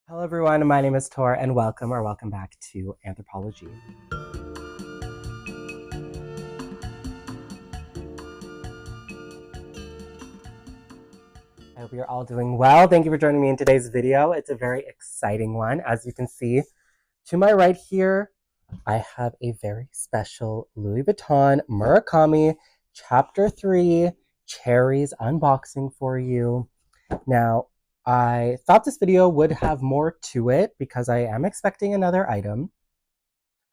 Hello everyone, my name is Thor and welcome back to Anthropology. I hope you're all doing well. Thank you for joining me in today's video. It's a very exciting one. As you can see, to my right here, I have a very special Louis Vuitton Murakami Chapter 3 Cherries unboxing for you. Now, I thought this video would have more to it because I am expecting another item.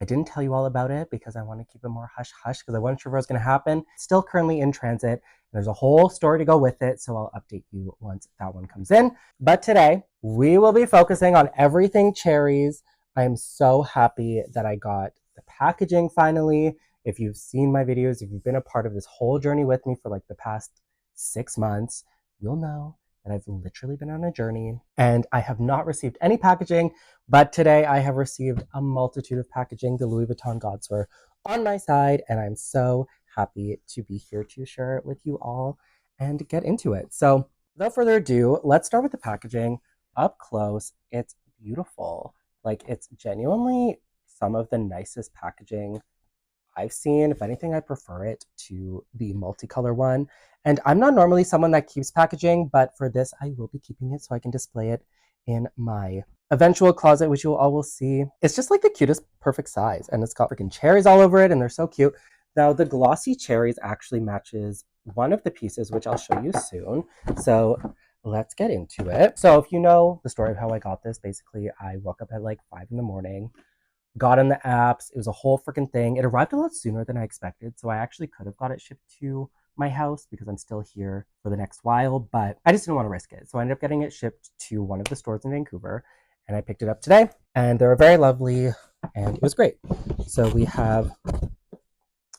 I didn't tell you all about it because I want to keep it more hush-hush because I wasn't sure what was going to happen. It's still currently in transit, and there's a whole story to go with it, so I'll update you once that one comes in. But today, we will be focusing on everything Cherries. I am so happy that I got the packaging finally. If you've seen my videos, if you've been a part of this whole journey with me for like the past 6 months, you'll know that I've literally been on a journey and I have not received any packaging, but today I have received a multitude of packaging. The Louis Vuitton gods were on my side, and I'm so happy to be here to share it with you all and get into it. So without further ado, let's start with the packaging. Up close, it's beautiful. Like, it's genuinely some of the nicest packaging I've seen. If anything, I prefer it to the multicolor one. And I'm not normally someone that keeps packaging, but for this, I will be keeping it so I can display it in my eventual closet, which you all will see. It's just like the cutest, perfect size. And it's got freaking cherries all over it, and they're so cute. Now, the glossy cherries actually matches one of the pieces, which I'll show you soon. So let's get into it. So if you know the story of how I got this, basically, I woke up at like 5 in the morning, got in the apps. It was a whole freaking thing. It arrived a lot sooner than I expected, so I actually could have got it shipped to my house because I'm still here for the next while, but I just didn't want to risk it. So I ended up getting it shipped to one of the stores in Vancouver, and I picked it up today, and they were very lovely, and it was great. So we have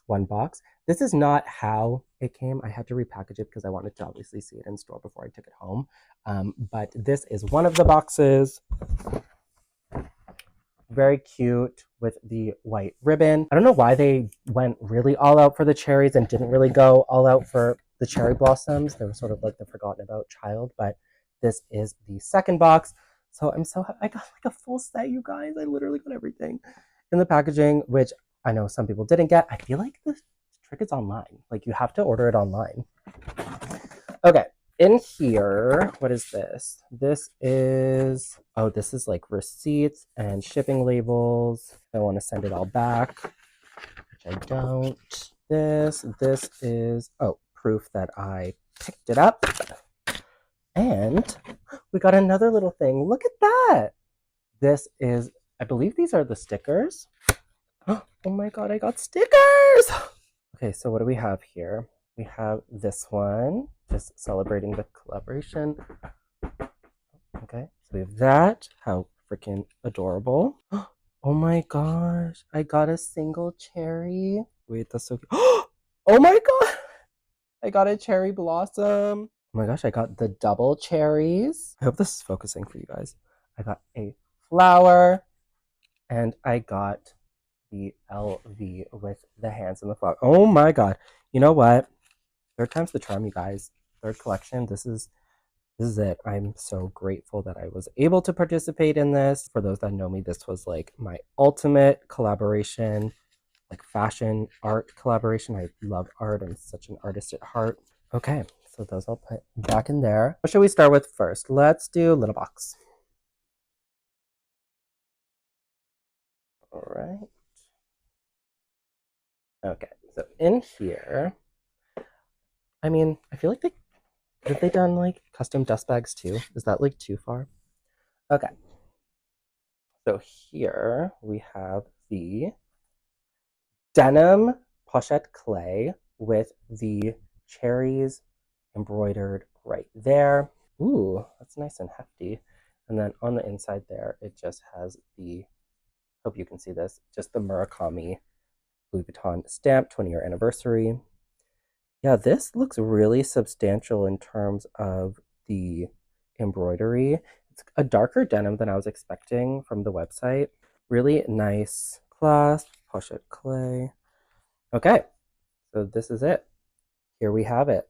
one box. This is not how it came. I had to repackage it because I wanted to obviously see it in store before I took it home. But this is one of the boxes. Very cute with the white ribbon. I don't know why they went really all out for the cherries and didn't really go all out for the cherry blossoms. They were sort of like the forgotten about child, but this is the second box. So I'm so happy. I got like a full set, you guys. I literally got everything in the packaging, which I know some people didn't get. I feel like the trick is online. Like, you have to order it online. Okay, in here, what is this? This is like receipts and shipping labels. I want to send it all back, which I don't. This is, proof that I picked it up. And we got another little thing. Look at that. This is, I believe these are the stickers. Oh my God, I got stickers. Okay, so what do we have here? We have this one, just celebrating the collaboration. Okay, so we have that. How freaking adorable. Oh my gosh, I got a single cherry. Wait, that's so cute. Oh my God, I got a cherry blossom. Oh my gosh, I got the double cherries. I hope this is focusing for you guys. I got a flower, and I got the LV with the hands and the flower. Oh my God. You know what? Third time's the charm, you guys. Third collection. This is it. I'm so grateful that I was able to participate in this. For those that know me, this was like my ultimate collaboration, like fashion art collaboration. I love art. I'm such an artist at heart. Okay, so those I'll put back in there. What should we start with first? Let's do little box. All right. Okay, so in here, I mean, I feel like have they done like custom dust bags too? Is that like too far? Okay. So here we have the denim pochette clay with the cherries embroidered right there. Ooh, that's nice and hefty. And then on the inside there, it just has the, hope you can see this, just the Murakami Louis Vuitton stamp, 20-year anniversary. Yeah, this looks really substantial in terms of the embroidery. It's a darker denim than I was expecting from the website. Really nice clasp, pochette clay. Okay, so this is it. Here we have it.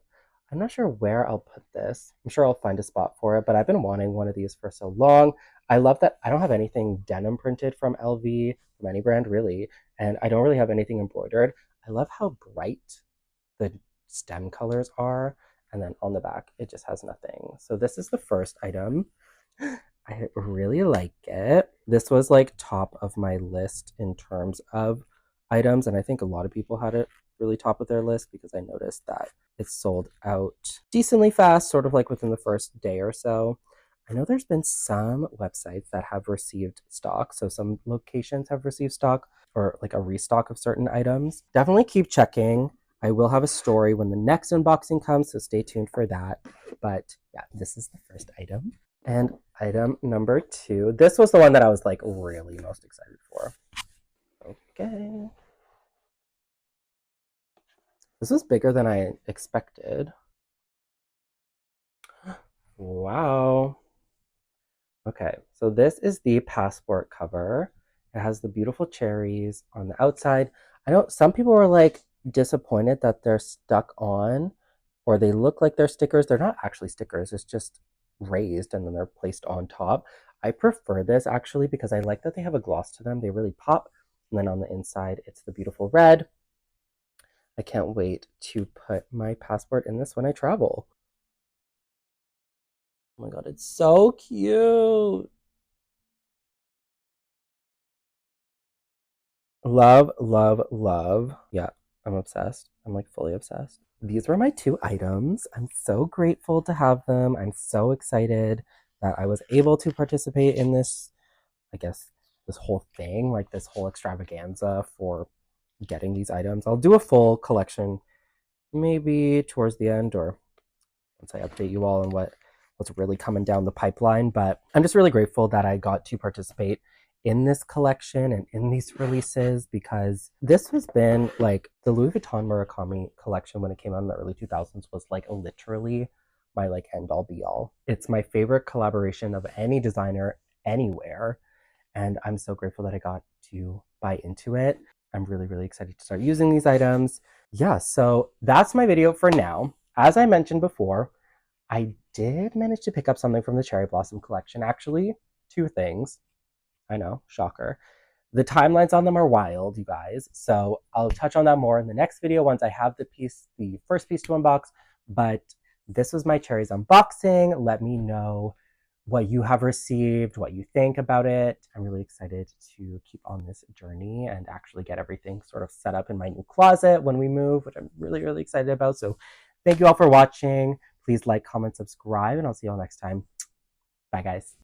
I'm not sure where I'll put this. I'm sure I'll find a spot for it, but I've been wanting one of these for so long. I love that I don't have anything denim printed from LV, from any brand really, and I don't really have anything embroidered. I love how bright the stem colors are, and then on the back it just has nothing. So this is the first item. I really like it. This was like top of my list in terms of items, and I think a lot of people had it really top of their list because I noticed that it sold out decently fast, sort of like within the first day or so. I know there's been some websites that have received stock, so some locations have received stock or like a restock of certain items. Definitely keep checking. I will have a story when the next unboxing comes, so stay tuned for that. But yeah, this is the first item. And item number 2. This was the one that I was like really most excited for. Okay. This was bigger than I expected. Wow. Okay, so this is the passport cover. It has the beautiful cherries on the outside. I know some people were like disappointed that they're stuck on, or they look like they're stickers. They're not actually stickers, it's just raised and then they're placed on top. I prefer this actually because I like that they have a gloss to them. They really pop. And then on the inside, it's the beautiful red. I can't wait to put my passport in this when I travel. Oh my god, it's so cute. Love, love, love. Yeah, I'm obsessed. I'm like fully obsessed. These were my 2 items. I'm so grateful to have them. I'm so excited that I was able to participate in this, I guess, this whole thing, like this whole extravaganza for getting these items. I'll do a full collection maybe towards the end or once I update you all on what's really coming down the pipeline. But I'm just really grateful that I got to participate in this collection and in these releases because this has been like the Louis Vuitton Murakami collection when it came out in the early 2000s was like literally my like end all be all. It's my favorite collaboration of any designer anywhere. And I'm so grateful that I got to buy into it. I'm really, really excited to start using these items. Yeah, so that's my video for now. As I mentioned before, I did manage to pick up something from the Cherry Blossom collection. Actually, 2 things. I know, shocker. The timelines on them are wild, you guys. So I'll touch on that more in the next video once I have the first piece to unbox. But this was my Cherries unboxing. Let me know what you have received, what you think about it. I'm really excited to keep on this journey and actually get everything sort of set up in my new closet when we move, which I'm really, really excited about. So thank you all for watching. Please like, comment, subscribe, and I'll see you all next time. Bye, guys.